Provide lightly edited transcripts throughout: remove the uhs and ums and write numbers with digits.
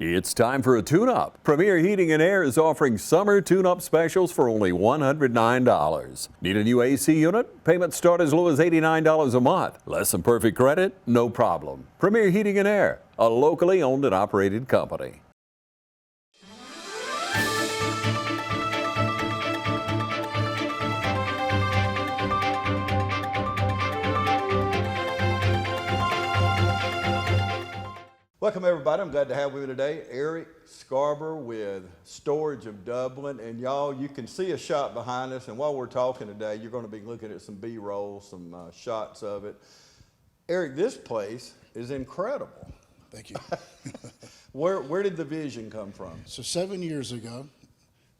It's time for a tune-up. Premier Heating and Air is offering summer tune-up specials for only $109. Need a new AC unit? Payments start as low as $89 a month. Less than perfect credit? No problem. Premier Heating and Air, a locally owned and operated company. Welcome everybody. I'm glad to have with me today Eric Scarborough with Storage of Dublin. And y'all, you can see a shot behind us, and while we're talking today, you're going to be looking at some B-roll, some shots of it. Eric, this place is incredible. Thank you. Where did the vision come from? So 7 years ago,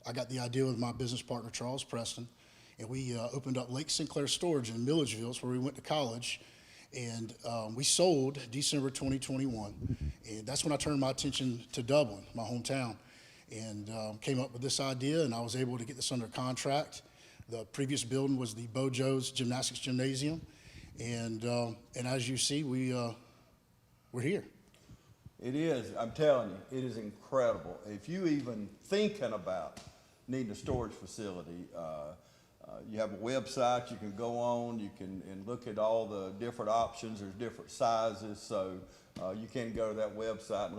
I got the idea with my business partner, Charles Preston, and we opened up Lake Sinclair Storage in Milledgeville, where we went to college. And we sold December 2021, and that's when I turned my attention to Dublin, my hometown, and came up with this idea, and I was able to get this under contract. The previous building was the Bojo's Gymnastics Gymnasium, and as you see, we're here. It is, I'm telling you, it is incredible. If you even thinking about needing a storage facility, you have a website you can go on, you can look at all the different options. There's different sizes, so you can go to that website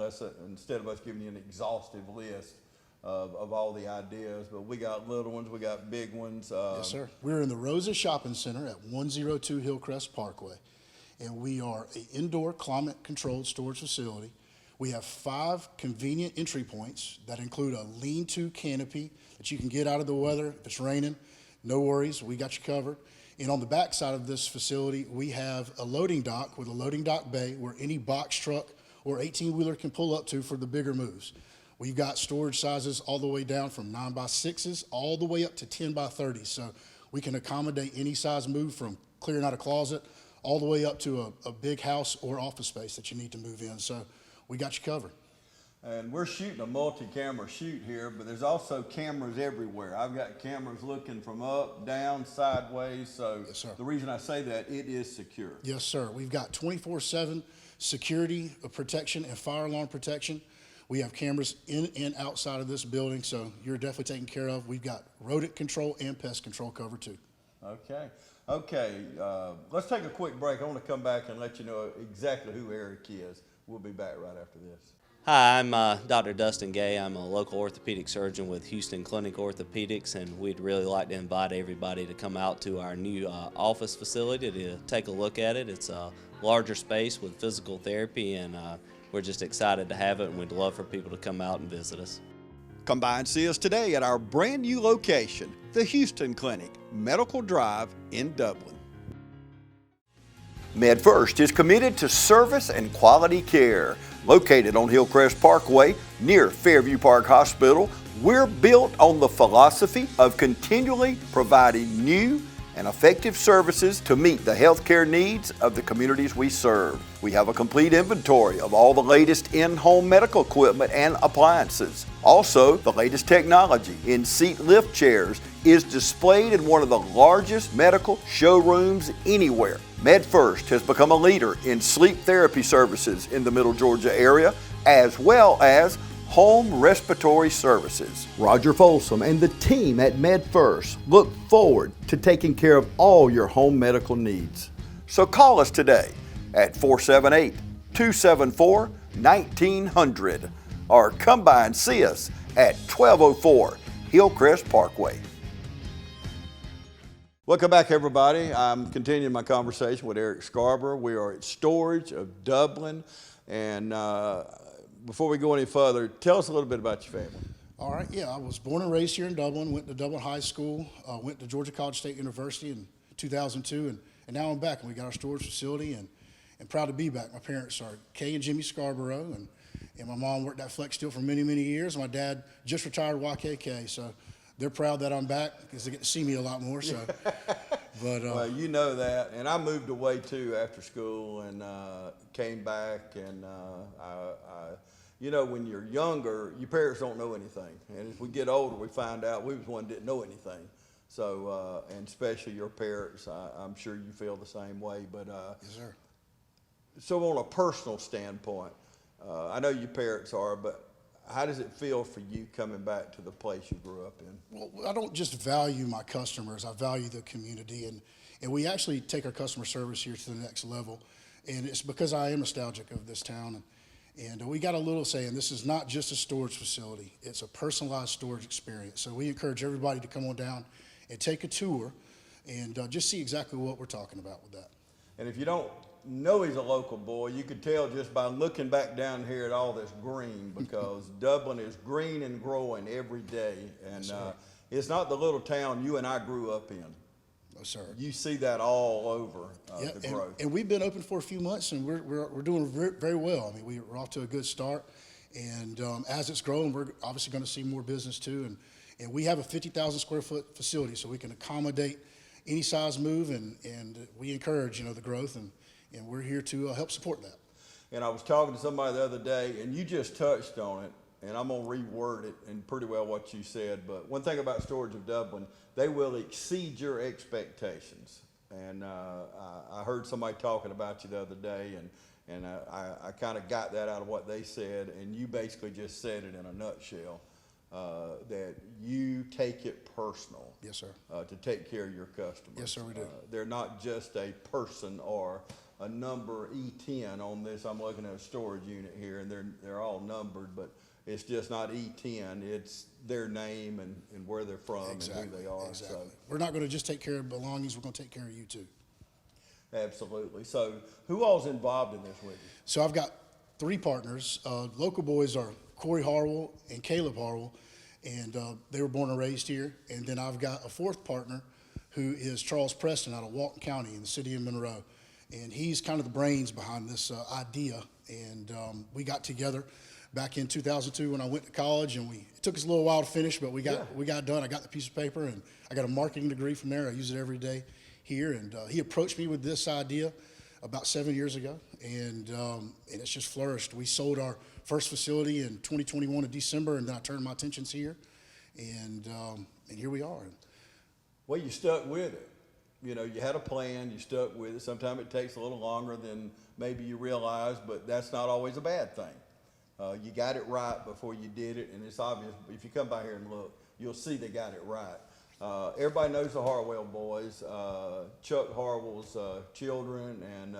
instead of us giving you an exhaustive list of all the ideas. But we got little ones, we got big ones. Yes, sir. We're in the Rosa Shopping Center at 102 Hillcrest Parkway, and we are an indoor climate-controlled storage facility. We have 5 convenient entry points that include a lean-to canopy that you can get out of the weather if it's raining. No worries, we got you covered. And on the back side of this facility, we have a loading dock with a loading dock bay where any box truck or 18-wheeler can pull up to for the bigger moves. We've got storage sizes all the way down from 9x6s all the way up to 10x30s. So we can accommodate any size move from clearing out a closet all the way up to a big house or office space that you need to move in. So we got you covered. And we're shooting a multi-camera shoot here, but there's also cameras everywhere. I've got cameras looking from up, down, sideways. So yes, sir. The reason I say that, it is secure. Yes, sir. We've got 24/7 security protection and fire alarm protection. We have cameras in and outside of this building, so you're definitely taken care of. We've got rodent control and pest control covered too. Okay. Let's take a quick break. I want to come back and let you know exactly who Eric is. We'll be back right after this. Hi, I'm Dr. Dustin Gay. I'm a local orthopedic surgeon with Houston Clinic Orthopedics, and we'd really like to invite everybody to come out to our new office facility to take a look at it. It's a larger space with physical therapy, and we're just excited to have it, and we'd love for people to come out and visit us. Come by and see us today at our brand new location, the Houston Clinic, Medical Drive in Dublin. MedFirst is committed to service and quality care. Located on Hillcrest Parkway near Fairview Park Hospital, we're built on the philosophy of continually providing new and effective services to meet the healthcare needs of the communities we serve. We have a complete inventory of all the latest in-home medical equipment and appliances. Also, the latest technology in seat lift chairs is displayed in one of the largest medical showrooms anywhere. MedFirst has become a leader in sleep therapy services in the Middle Georgia area, as well as home respiratory services. Roger Folsom and the team at MedFirst look forward to taking care of all your home medical needs. So call us today at 478-274-1900 or come by and see us at 1204 Hillcrest Parkway. Welcome back, everybody. I'm continuing my conversation with Eric Scarborough. We are at Storage of Dublin, and before we go any further, tell us a little bit about your family. All right, yeah, I was born and raised here in Dublin, went to Dublin High School, went to Georgia College State University in 2002, and now I'm back, and we got our storage facility, and proud to be back. My parents are Kay and Jimmy Scarborough, and my mom worked at Flex Steel for many, many years. My dad just retired YKK, so they're proud that I'm back because they get to see me a lot more. So, well, you know that, and I moved away too after school and came back, and you know, when you're younger, your parents don't know anything, and as we get older, we find out we was one that didn't know anything. So, and especially your parents, I'm sure you feel the same way. But yes, sir. So, on a personal standpoint, I know your parents are, but how does it feel for you coming back to the place you grew up in? Well, I don't just value my customers, I value the community, and we actually take our customer service here to the next level. And it's because I am nostalgic of this town. And we got a little saying, this is not just a storage facility, it's a personalized storage experience. So we encourage everybody to come on down and take a tour and just see exactly what we're talking about with that. And if you don't know he's a local boy, you could tell just by looking back down here at all this green, because Dublin is green and growing every day. And it's not the little town you and I grew up in. No, sir. You see that all over the growth. And we've been open for a few months, and we're doing very well. I mean, we're off to a good start, and as it's growing, we're obviously going to see more business too. And we have a 50,000 square foot facility, so we can accommodate any size move, and we encourage the growth, and we're here to help support that. And I was talking to somebody the other day, and you just touched on it, and I'm going to reword it and pretty well what you said. But one thing about Storage of Dublin, they will exceed your expectations. And I heard somebody talking about you the other day, and I kind of got that out of what they said, and you basically just said it in a nutshell, that you take it personal. Yes, sir. To take care of your customers. Yes, sir, we do. They're not just a person or a number E10 on this. I'm looking at a storage unit here, and they're all numbered, but it's just not E10. It's their name and where they're from and who they are. Exactly. So We're not going to just take care of belongings. We're going to take care of you too. absolutely. So who all's involved in this with you? So I've got 3 partners. Local boys are Corey Harwell and Caleb Harwell, and they were born and raised here. And then I've got a 4th partner who is Charles Preston out of Walton County in the city of Monroe. And he's kind of the brains behind this idea. And we got together back in 2002 when I went to college, and it took us a little while to finish, but we got done. I got the piece of paper, and I got a marketing degree from there. I use it every day here. And he approached me with this idea about 7 years ago, and it's just flourished. We sold our first facility in 2021 in December, and then I turned my attentions here, and here we are. Well, you stuck with it. You had a plan, you stuck with it. Sometimes it takes a little longer than maybe you realize, but that's not always a bad thing. You got it right before you did it, and it's obvious. If you come by here and look, you'll see they got it right. Everybody knows the Harwell boys, Chuck Harwell's children, and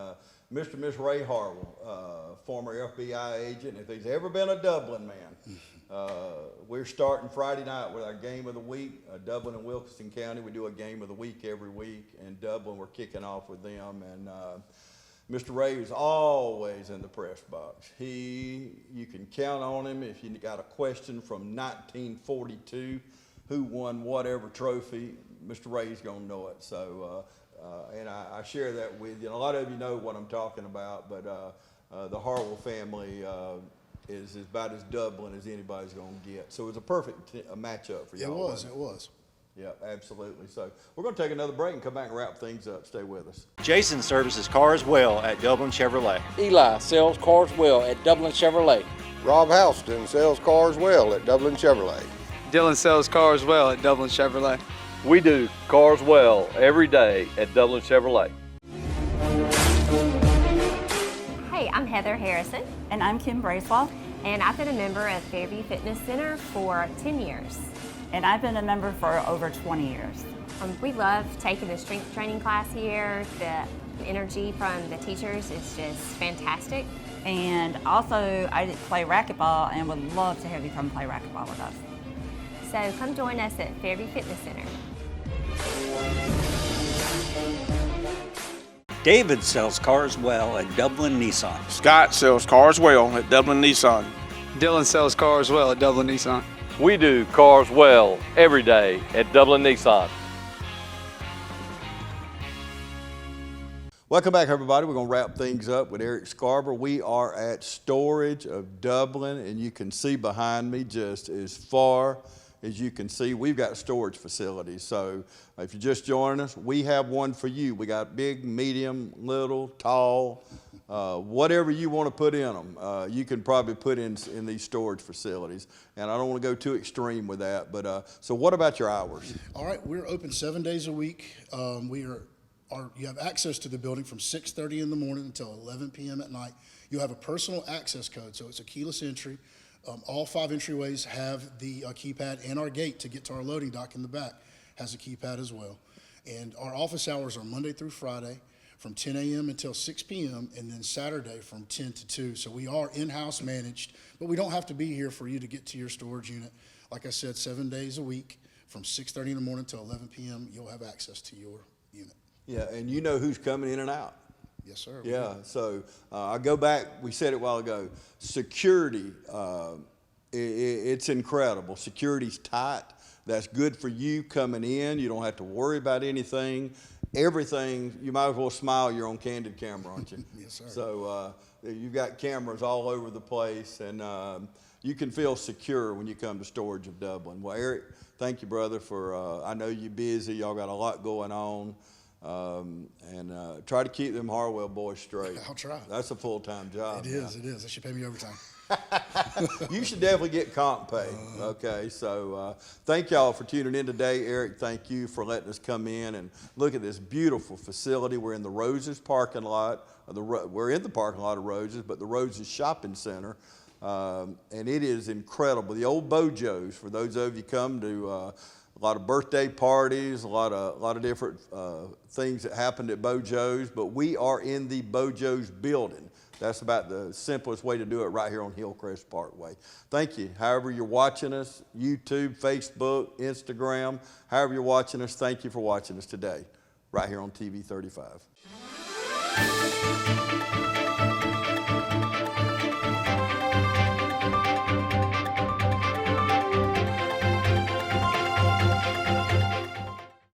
Mr. and Miss Ray Harwell, former FBI agent. If he's ever been a Dublin man, we're starting Friday night with our game of the week. Dublin and Wilkinson County, we do a game of the week every week, and Dublin, we're kicking off with them. And Mr. Ray is always in the press box. You can count on him if you got a question from 1942, who won whatever trophy, Mr. Ray's gonna know it. So, and I share that with you. And a lot of you know what I'm talking about, but the Harwell family is about as Dublin as anybody's gonna get. So it was a perfect matchup for y'all. It was. Yeah, absolutely. So we're gonna take another break and come back and wrap things up. Stay with us. Jason services cars well at Dublin Chevrolet. Eli sells cars well at Dublin Chevrolet. Rob Houston sells cars well at Dublin Chevrolet. Dylan sells cars well at Dublin Chevrolet. We do cars well every day at Dublin Chevrolet. Hey, I'm Heather Harrison. And I'm Kim Bracewell. And I've been a member of Fairview Fitness Center for 10 years. And I've been a member for over 20 years. We love taking the strength training class here. The energy from the teachers is just fantastic. And also, I play racquetball and would love to have you come play racquetball with us. So come join us at Fairview Fitness Center. David sells cars well at Dublin Nissan. Scott sells cars well at Dublin Nissan. Dylan sells cars well at Dublin Nissan. We do cars well every day at Dublin Nissan. Welcome back, everybody. We're going to wrap things up with Eric Scarborough. We are at Storage of Dublin, and you can see behind me just as far as you can see, we've got storage facilities. So if you're just joining us, we have one for you. We got big, medium, little, tall, whatever you want to put in them. You can probably put in these storage facilities. And I don't want to go too extreme with that. But so what about your hours? All right, we're open 7 days a week. You have access to the building from 6:30 in the morning until 11 p.m. at night. You have a personal access code, so it's a keyless entry. All 5 entryways have the keypad, and our gate to get to our loading dock in the back has a keypad as well. And our office hours are Monday through Friday from 10 a.m. until 6 p.m. and then Saturday from 10 to 2. So we are in-house managed, but we don't have to be here for you to get to your storage unit. Like I said, 7 days a week from 6:30 in the morning till 11 p.m. you'll have access to your unit. Yeah, and you know who's coming in and out. Yes, sir. Yeah, so I go back, we said it a while ago, security, it's incredible. Security's tight. That's good for you coming in. You don't have to worry about anything. Everything, you might as well smile, you're on candid camera, aren't you? Yes, sir. So you've got cameras all over the place, and you can feel secure when you come to Storage of Dublin. Well, Eric, thank you, brother, for, I know you're busy. Y'all got a lot going on. And try to keep them Harwell boys straight. I'll try. That's a full-time job. It is. They should pay me overtime. You should definitely get comp pay. Okay, so thank y'all for tuning in today. Eric, thank you for letting us come in and look at this beautiful facility. We're in the Roses parking lot. We're in the parking lot of Roses, but the Roses Shopping Center. And it is incredible. The old Bojo's, for those of you come to a lot of birthday parties, a lot of different things that happened at Bojo's, but we are in the Bojo's building. That's about the simplest way to do it right here on Hillcrest Parkway. Thank you. However you're watching us, YouTube, Facebook, Instagram, however you're watching us, thank you for watching us today, right here on TV 35.